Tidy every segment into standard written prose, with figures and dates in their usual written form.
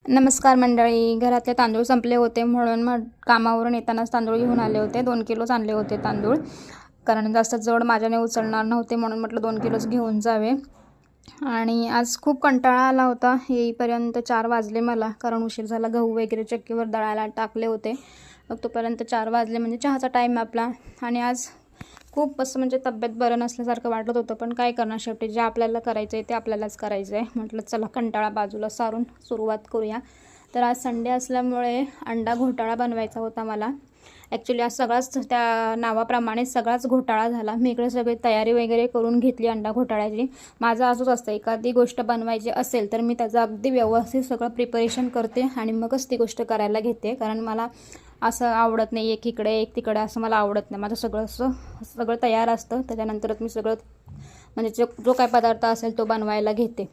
नमस्कार मंडळी. घरातले तांदूळ संपले होते म्हणून मग कामावरून येतानाच तांदूळ घेऊन आले होते. 2 किलोच आणले होते तांदूळ, कारण जास्त जड माझ्याने उचलणार नव्हते म्हणून म्हटलं 2 किलोच घेऊन जावे. आणि आज खूप कंटाळा आला होता. येईपर्यंत 4 वाजले मला, कारण उशीर झाला. गहू वगैरे चक्कीवर दळायला टाकले होते. मग तोपर्यंत 4 वाजले, म्हणजे चहाचा टाईम आपला. आणि आज खूप असं म्हणजे तब्येत बरं नसल्यासारखं वाटत होतं, पण काय करणार, शेवटी जे आपल्याला करायचं आहे ते आपल्यालाच करायचं आहे. म्हटलं चला कंटाळा बाजूला सारून सुरुवात करूया. तर आज संडे असल्यामुळे अंडा घोटाळा बनवायचा होता मला. ॲक्च्युली आज सगळाच त्या नावाप्रमाणे सगळाच घोटाळा झाला. मी इकडे सगळी तयारी वगैरे करून घेतली अंडा घोटाळ्याची. माझं असंच असतं, एखादी गोष्ट बनवायची असेल तर मी त्याचं अगदी व्यवस्थित सगळं प्रिपरेशन करते आणि मगच ती गोष्ट करायला घेते. कारण मला असं आवडत नाही एक इकडे एक तिकडे, असं मला आवडत नाही. माझं सगळं तयार असतं, त्याच्यानंतरच मी सगळं म्हणजे जो काय पदार्थ असेल तो बनवायला घेते.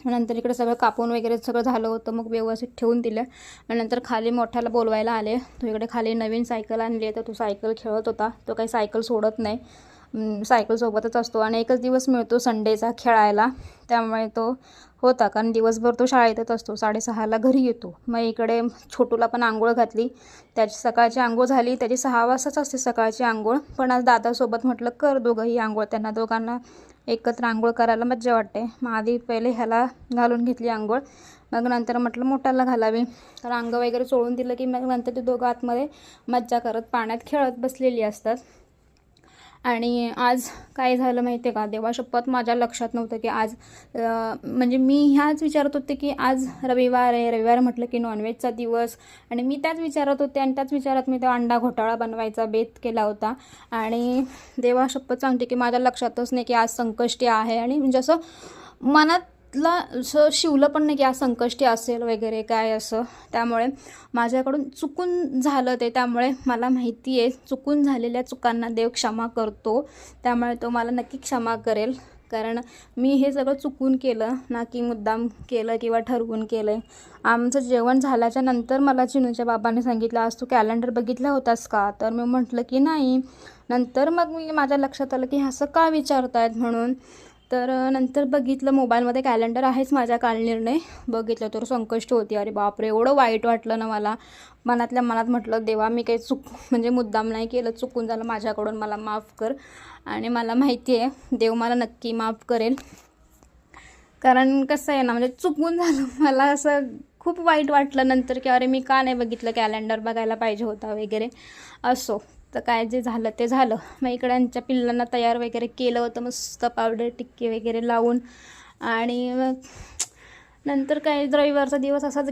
नंतर इकडे सगळं कापून वगैरे सगळं झालं होतं, मग व्यवस्थित ठेवून दिलं. आणि नंतर खाली मोठ्याला बोलवायला आले. तो इकडे खाली नवीन सायकल आणली आहे, तर तो सायकल खेळत होता. तो काही सायकल सोडत नाही, सायकल सोबतच असतो. आणि एकच दिवस मिळतो संडेचा खेळायला, त्यामुळे तो होता, कारण दिवसभर तो शाळेतच असतो. 6:30ला घरी येतो. मग इकडे छोटूला पण आंघोळ घातली. त्याची सकाळची आंघोळ झाली. त्याची 6 वाजताच असते सकाळची आंघोळ, पण आज दादासोबत म्हटलं कर दोघंही आंघोळ. त्यांना दोघांना एकत्र आंघोळ करायला मज्जा वाटते. मग आधी पहिले ह्याला घालून घेतली आंघोळ, मग नंतर म्हटलं मोठ्याला घालावी. तर अंग वगैरे चोळून दिलं की मग नंतर ते दोघं आतमध्ये मज्जा करत पाण्यात खेळत बसलेली असतात. आणि आज काय झालं माहिती आहे का, देवाशपथ माझ्या लक्षात नव्हतं की आज म्हणजे मी ह्याच विचारत होते की आज रविवार आहे. रविवार म्हटलं की नॉनव्हेजचा दिवस, आणि मी त्याच विचारत होते. आणि त्याच विचारात मी तो अंडा घोटाळा बनवायचा बेत केला होता. आणि देवाशपथ सांगते की माझ्या लक्षातच नाही की आज संकष्टी आहे. आणि म्हणजे असं मनातला असं शिवलं पण नाही की आज संकष्टी असेल वगैरे काय असं. त्यामुळे माझ्याकडून चुकून झालं ते. त्यामुळे मला माहिती आहे चुकून झालेल्या चुकांना देव क्षमा करतो, त्यामुळे तो मला नक्की क्षमा करेल. कारण मी हे सगळं चुकून केलं ना, की मुद्दाम केलं किंवा ठरवून केलं आहे. आमचं जेवण झाल्याच्या नंतर मला चिनूच्या बाबांनी सांगितलं, आज तू कॅलेंडर बघितला होतास का? तर मी म्हटलं की नाही. नंतर मग माझ्या लक्षात आलं की असं का विचारतायत म्हणून. तर नंतर बघितलं, मोबाईलमध्ये कॅलेंडर आहेच माझ्या. काल निर्णय बघितलं तर संकष्टी होती. अरे बापरे, एवढं वाईट वाटलं ना मला. मनातल्या मनात म्हटलं देवा, मी काही म्हणजे मुद्दाम नाही केलं, चुकून झालं माझ्याकडून, मला माफ कर. आणि मला माहिती आहे देव मला नक्की माफ करेल. कारण कसं आहे ना, म्हणजे चुकून झालं. मला असं खूप वाईट वाटलं नंतर की अरे मी का नाही बघितलं, कॅलेंडर बघायला पाहिजे होता वगैरे. असो, तर काय जे झालं ते झालं. मग इकड्यांच्या पिल्लांना तयार वगैरे केलं होतं मस्त, पावडर टिक्की वगैरे लावून. आणि मग नंतर काय रविवारचा दिवस असाच